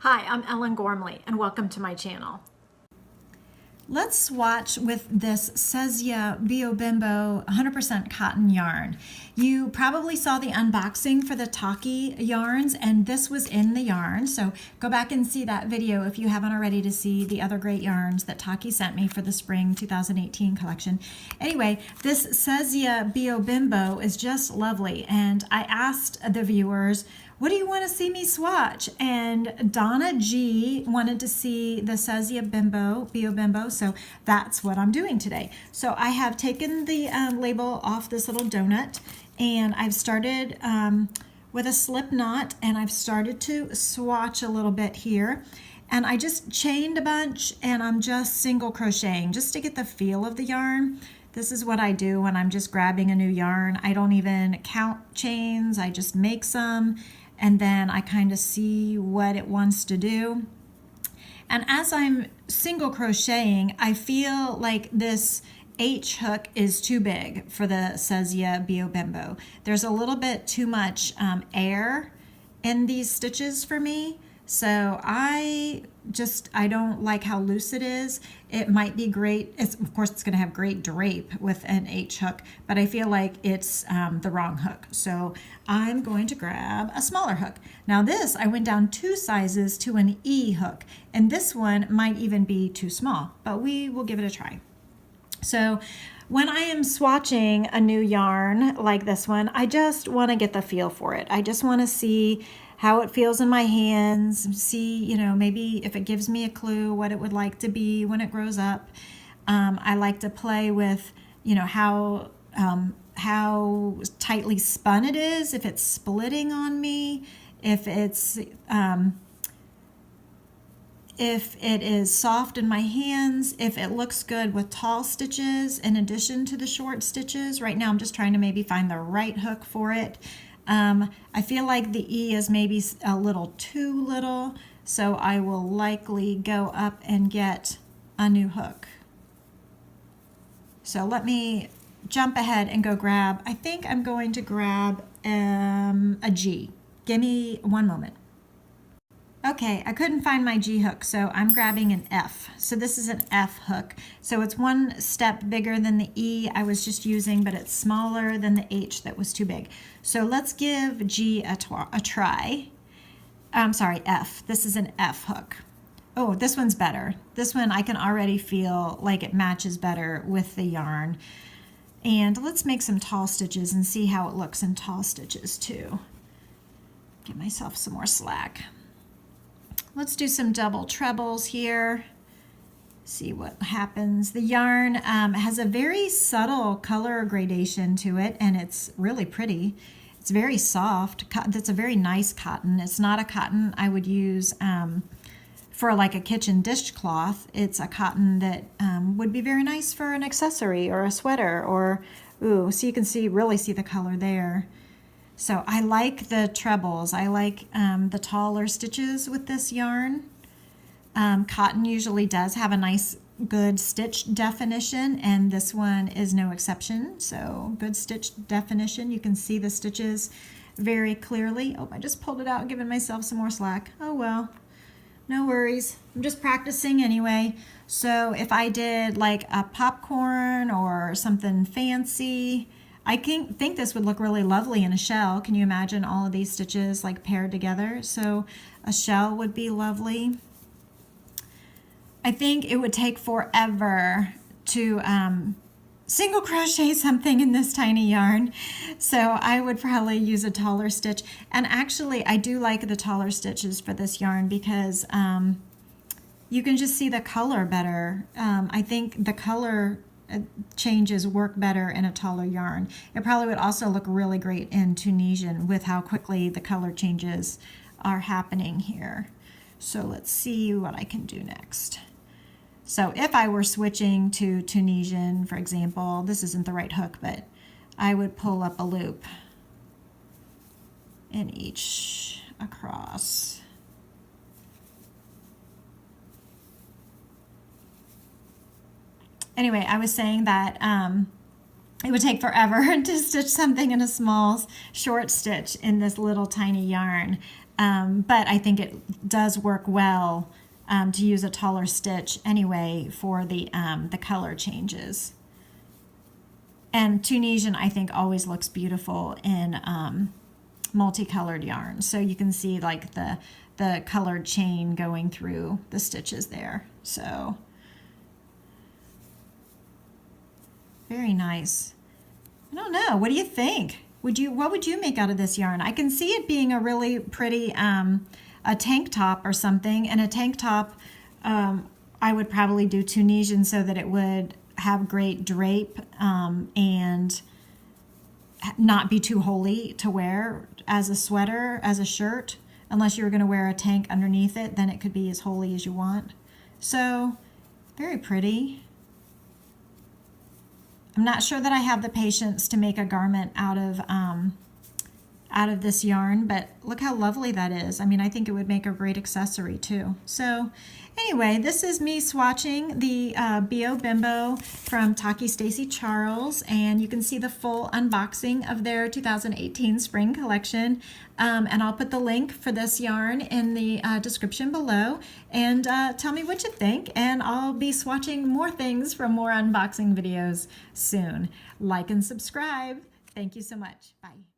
Hi, I'm Ellen Gormley, and welcome to my channel. Let's swatch with this Sesia Bimbo 100% cotton yarn. You probably saw the unboxing for the Taki yarns, and this was in the yarn. So go back and see that video if you haven't already to see the other great yarns that Taki sent me for the spring 2018 collection. Anyway, this Sesia Bimbo is just lovely, and I asked the viewers, what do you want to see me swatch? And Donna G wanted to see the Sesia Bimbo, so that's what I'm doing today. So I have taken the label off this little donut, and I've started with a slip knot, and I've started to swatch a little bit here. And I just chained a bunch, and I'm just single crocheting just to get the feel of the yarn. This is what I do when I'm just grabbing a new yarn. I don't even count chains, I just make some, and then I kind of see what it wants to do. And as I'm single crocheting, I feel like this H hook is too big for the Sesia Bimbo. There's a little bit too much air in these stitches for me. So I don't like how loose it is. It might be great. Of course, it's going to have great drape with an H hook, but I feel like it's the wrong hook. So I'm going to grab a smaller hook. Now this, I went down 2 sizes to an E hook, and this one might even be too small, but we will give it a try. So when I am swatching a new yarn like this one, I just want to get the feel for it. I just want to see how it feels in my hands, see, maybe if it gives me a clue what it would like to be when it grows up. I like to play with, how tightly spun it is, if it's splitting on me, if it is soft in my hands, if it looks good with tall stitches in addition to the short stitches. Right now I'm just trying to maybe find the right hook for it. I feel like the E is maybe a little too little, so I will likely go up and get a new hook. So let me jump ahead and go grab, I think I'm going to grab a G. Give me one moment. Okay, I couldn't find my G hook, so I'm grabbing an F. So this is an F hook. So it's one step bigger than the E I was just using, but it's smaller than the H that was too big. So let's give G a try. I'm sorry, F. This is an F hook. Oh, this one's better. This one I can already feel like it matches better with the yarn. And let's make some tall stitches and see how it looks in tall stitches too. Give myself some more slack. Let's do some double trebles here. See what happens. The yarn has a very subtle color gradation to it, and it's really pretty. It's very soft. That's a very nice cotton. It's not a cotton I would use for like a kitchen dishcloth. It's a cotton that would be very nice for an accessory or a sweater, or, ooh, so you can really see the color there. So I like the trebles. I like the taller stitches with this yarn. Cotton usually does have a nice, good stitch definition, and this one is no exception. So good stitch definition. You can see the stitches very clearly. Oh, I just pulled it out, giving myself some more slack. Oh well, no worries. I'm just practicing anyway. So if I did like a popcorn or something fancy, I think this would look really lovely in a shell. Can you imagine all of these stitches like paired together? So a shell would be lovely. I think it would take forever to single crochet something in this tiny yarn. So I would probably use a taller stitch. And actually I do like the taller stitches for this yarn because you can just see the color better. I think the color changes work better in a taller yarn. It probably would also look really great in Tunisian with how quickly the color changes are happening here. So let's see what I can do next. So if I were switching to Tunisian, for example, this isn't the right hook, but I would pull up a loop in each across. Anyway, I was saying that it would take forever to stitch something in a small short stitch in this little tiny yarn. But I think it does work well to use a taller stitch anyway for the color changes. And Tunisian, I think, always looks beautiful in multicolored yarn. So you can see like the colored chain going through the stitches there. So very nice. I don't know. What do you think? What would you make out of this yarn? I can see it being a really pretty a tank top or something. And a tank top, I would probably do Tunisian so that it would have great drape and not be too holey to wear as a sweater, as a shirt. Unless you were going to wear a tank underneath it, then it could be as holey as you want. So very pretty. I'm not sure that I have the patience to make a garment out of this yarn, but look how lovely that is. I mean, I think it would make a great accessory too. So anyway, this is me swatching the B.O. Bimbo from Taki Stacy Charles, and you can see the full unboxing of their 2018 spring collection. And I'll put the link for this yarn in the description below, and tell me what you think, and I'll be swatching more things from more unboxing videos soon. Like and subscribe. Thank you so much. Bye.